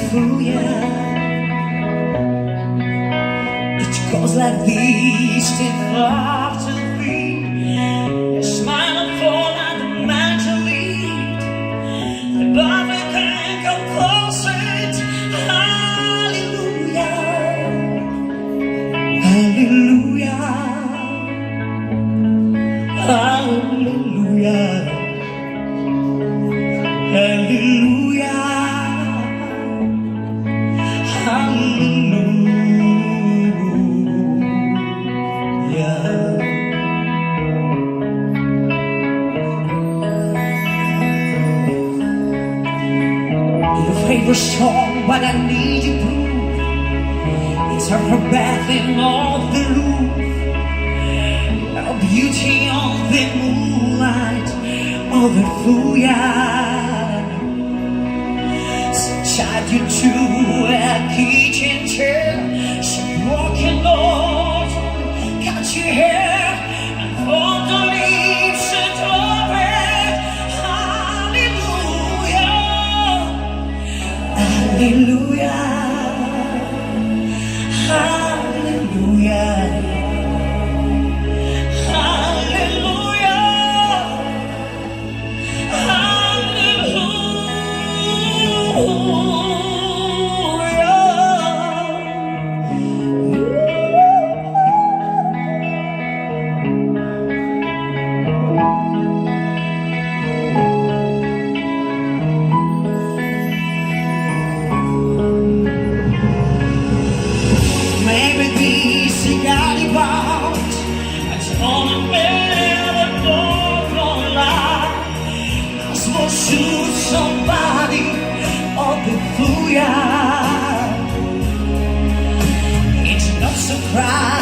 hallelujah. It goes like this, step after three. A smile and fall and the man to lead. The Bible can compose it. Hallelujah, hallelujah, hallelujah, hallelujah, hallelujah. Your favorite song, but I need you proof. It's her bathing on the roof, her beauty on the moonlight, hallelujah. So tied you to a kitchen chair, she broke your nose, cut your hair, and for the leaves and open. Hallelujah, hallelujah, hallelujah, maybe this he got about. It's all a better don't lie. I suppose shoot somebody on the fooyah. It's no surprise